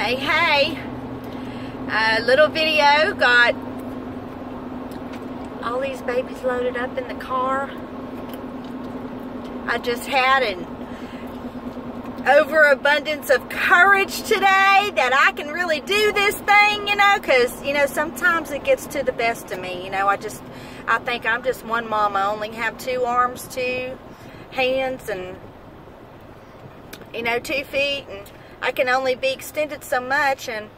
Hey, hey. Little video. Got all these babies loaded up in the car. I just had an overabundance of courage today that I can really do this thing, you know, because, you know, sometimes it gets to the best of me. You know, I think I'm just one mom. I only have 2 arms, 2 hands, and, you know, 2 feet, and I can only be extended so much, and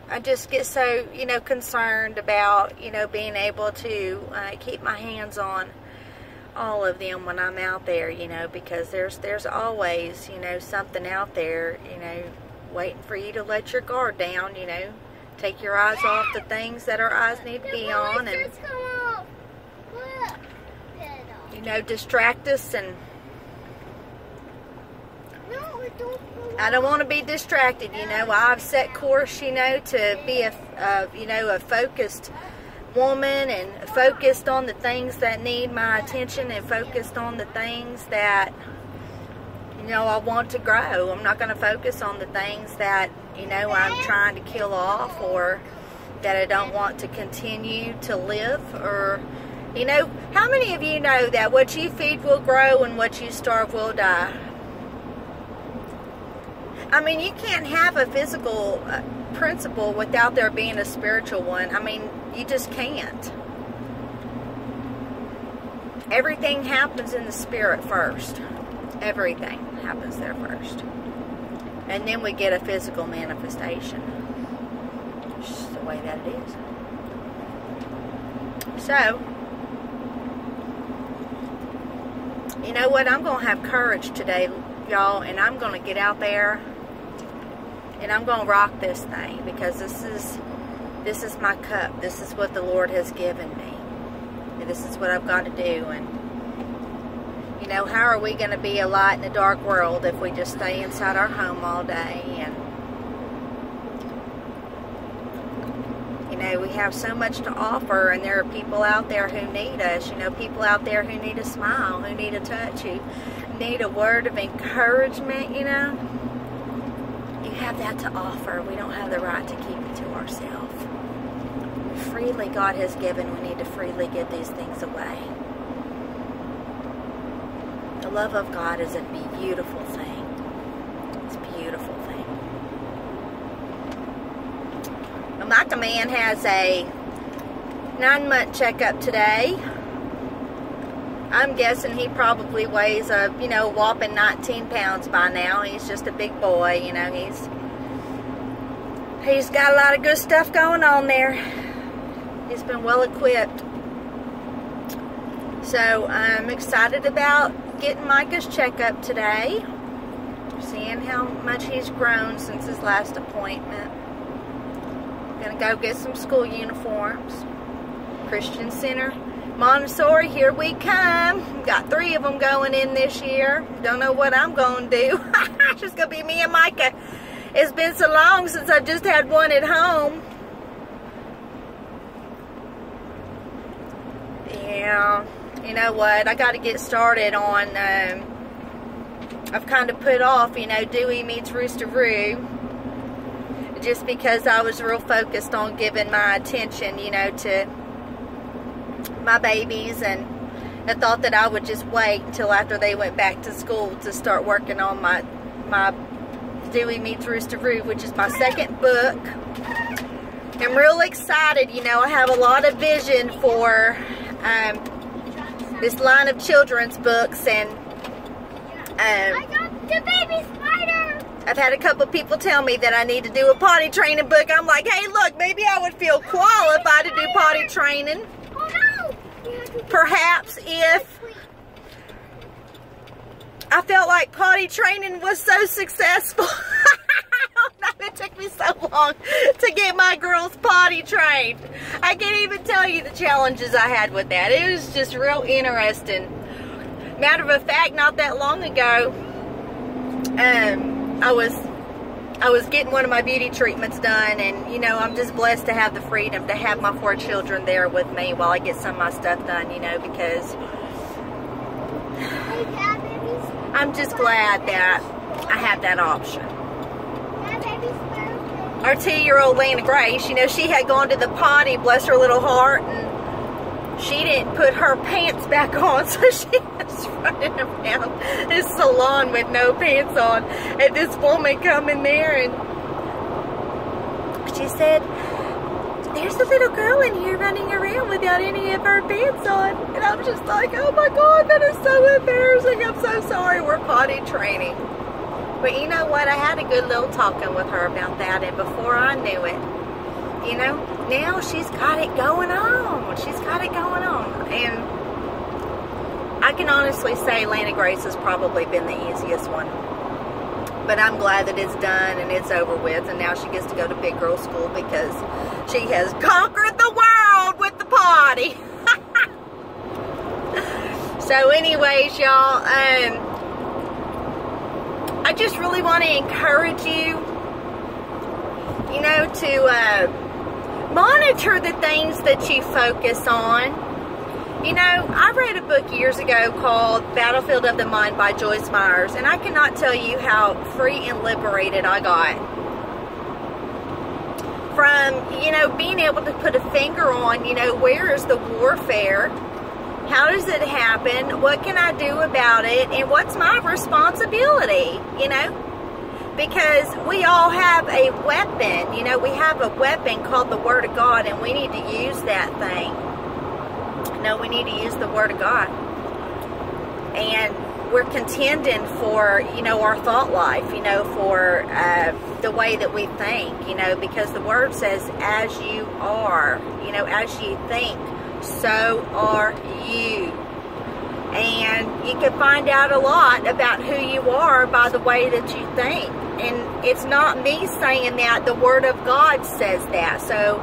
I just get so, you know, concerned about, you know, being able to keep my hands on all of them when I'm out there, you know, because there's always, you know, something out there, you know, waiting for you to let your guard down, you know, take your eyes off the things that our eyes need to be on, and, you know, distract us. And I don't want to be distracted, you know. I've set course, you know, to be a focused woman, and focused on the things that need my attention, and focused on the things that, you know, I want to grow. I'm not going to focus on the things that, you know, I'm trying to kill off, or that I don't want to continue to live. Or, you know, how many of you know that what you feed will grow and what you starve will die? I mean, you can't have a physical principle without there being a spiritual one. I mean, you just can't. Everything happens in the spirit first. Everything happens there first. And then we get a physical manifestation. It's just the way that it is. So, you know what? I'm going to have courage today, y'all, and I'm going to get out there and I'm going to rock this thing, because this is my cup. This is what the Lord has given me. And this is what I've got to do. And, you know, how are we going to be a light in a dark world if we just stay inside our home all day? And, you know, we have so much to offer, and there are people out there who need us. You know, people out there who need a smile, who need a touch, who need a word of encouragement, you know. You have that to offer. We don't have the right to keep it to ourselves. Freely God has given. We need to freely give these things away. The love of God is a beautiful thing. It's a beautiful thing. Well, my command has a 9-month checkup today. I'm guessing he probably weighs a, you know, whopping 19 pounds by now. He's just a big boy, you know. He's got a lot of good stuff going on there. He's been well equipped. So I'm excited about getting Micah's checkup today. Seeing how much he's grown since his last appointment. Gonna go get some school uniforms. Christian Center. Montessori, here we come. Got 3 of them going in this year. Don't know what I'm going to do. It's just going to be me and Micah. It's been so long since I've just had one at home. Yeah, you know what? I got to get started on, I've kind of put off, you know, Dewey meets Roosteroo. Just because I was real focused on giving my attention, you know, to my babies, and I thought that I would just wait until after they went back to school to start working on my Dewey Meets Roosteroo, which is my 2nd book. I'm real excited, you know. I have a lot of vision for this line of children's books, and I got the baby spider. I've had a couple of people tell me that I need to do a potty training book. I'm like, hey, look, maybe I would feel qualified to do potty training. Perhaps if I felt like potty training was so successful. I don't know, it took me so long to get my girls potty trained. I can't even tell you the challenges I had with that. It was just real interesting. Matter of fact, not that long ago, I was getting one of my beauty treatments done, and, you know, I'm just blessed to have the freedom to have my 4 children there with me while I get some of my stuff done, you know, because I'm just glad that I have that option. our 2-year-old Lana Grace, you know, she had gone to the potty, bless her little heart, and she didn't put her pants back on, so she was running around this salon with no pants on. And this woman come in there, and she said, "There's a little girl in here running around without any of her pants on." And I'm just like, oh my God, that is so embarrassing. I'm so sorry. We're potty training. But you know what? I had a good little talking with her about that. And before I knew it, you know, now she's got it going on. She's got it going on. And I can honestly say Lana Grace has probably been the easiest one. But I'm glad that it's done and it's over with, and now she gets to go to big girl school because she has conquered the world with the potty. So anyways, y'all, I just really want to encourage you, you know, to monitor the things that you focus on. You know, I read a book years ago called Battlefield of the Mind by Joyce Myers, and I cannot tell you how free and liberated I got from, you know, being able to put a finger on, you know, where is the warfare? How does it happen? What can I do about it? And what's my responsibility, you know? Because we all have a weapon, you know, we have a weapon called the Word of God, and we need to use that thing. No, we need to use the Word of God. And we're contending for, you know, our thought life, you know, for the way that we think, you know, because the Word says, as you are, you know, as you think, so are you. And you can find out a lot about who you are by the way that you think. And it's not me saying that, the Word of God says that. So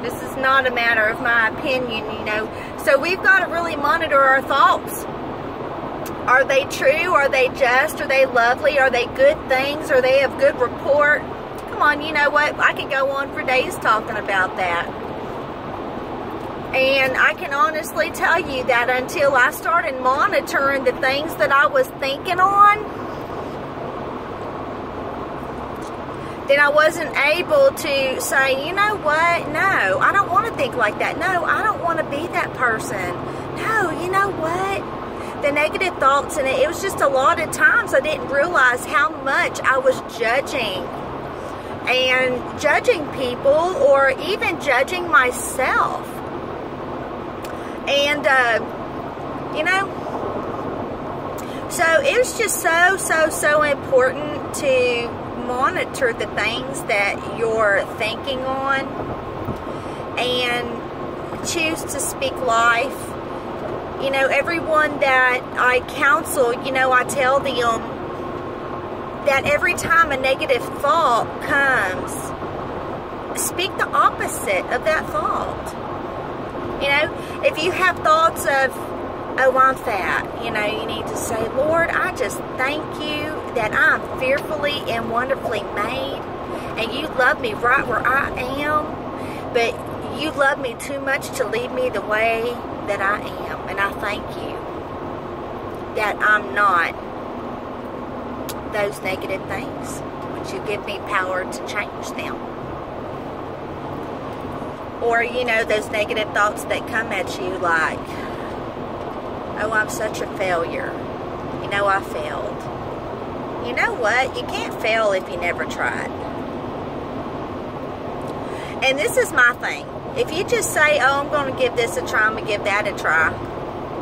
this is not a matter of my opinion, you know. So we've got to really monitor our thoughts. Are they true? Are they just? Are they lovely? Are they good things? Are they of good report? Come on, you know what? I could go on for days talking about that. And I can honestly tell you that until I started monitoring the things that I was thinking on, then I wasn't able to say, you know what, no, I don't want to think like that. No, I don't want to be that person. No, you know what? The negative thoughts, and it was just a lot of times I didn't realize how much I was judging. And judging people, or even judging myself. And, you know, so it was just so important to monitor the things that you're thinking on and choose to speak life. You know, everyone that I counsel, you know, I tell them that every time a negative thought comes, speak the opposite of that thought. You know, if you have thoughts of, oh, I'm fat, you know, you need to say, Lord, I just thank you that I'm fearfully and wonderfully made, and you love me right where I am, but you love me too much to leave me the way that I am, and I thank you that I'm not those negative things, but you give me power to change them. Or, you know, those negative thoughts that come at you like, oh, I'm such a failure. You know, I failed. You know what? You can't fail if you never tried. And this is my thing. If you just say, oh, I'm going to give this a try, I'm going to give that a try,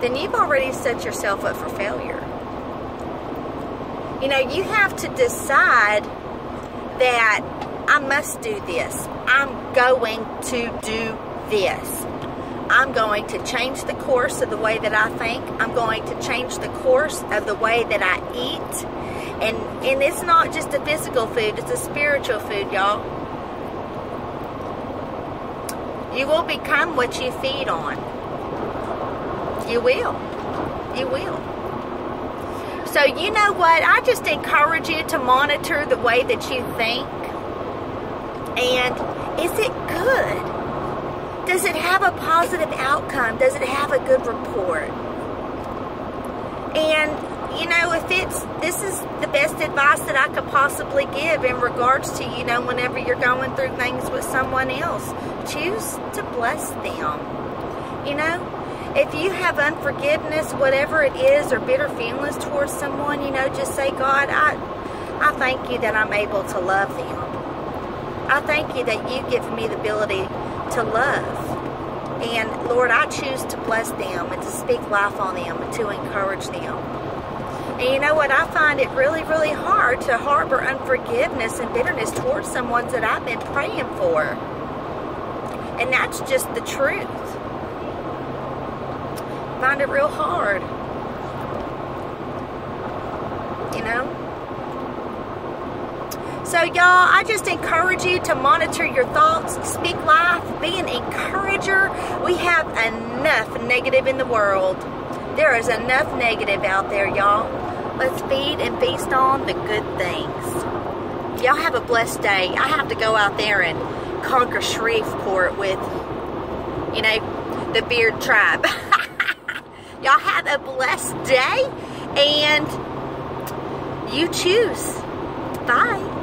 then you've already set yourself up for failure. You know, you have to decide that I must do this. I'm going to do this. I'm going to change the course of the way that I think. I'm going to change the course of the way that I eat. And it's not just a physical food, it's a spiritual food, y'all. You will become what you feed on. You will. You will. So you know what? I just encourage you to monitor the way that you think. And is it good? Does it have a positive outcome? Does it have a good report? And you know, this is the best advice that I could possibly give in regards to, you know, whenever you're going through things with someone else, choose to bless them. You know, if you have unforgiveness, whatever it is, or bitter feelings towards someone, you know, just say, God, I thank you that I'm able to love them. I thank you that you give me the ability to love. And Lord, I choose to bless them and to speak life on them and to encourage them. And you know what? I find it really, really hard to harbor unforgiveness and bitterness towards someone that I've been praying for. And that's just the truth. I find it real hard. You know? So y'all, I just encourage you to monitor your thoughts, speak life, be an encourager. We have enough negative in the world. There is enough negative out there, y'all. Let's feed and feast on the good things. Y'all have a blessed day. I have to go out there and conquer Shreveport with, you know, the Beard Tribe. Y'all have a blessed day, and you choose. Bye.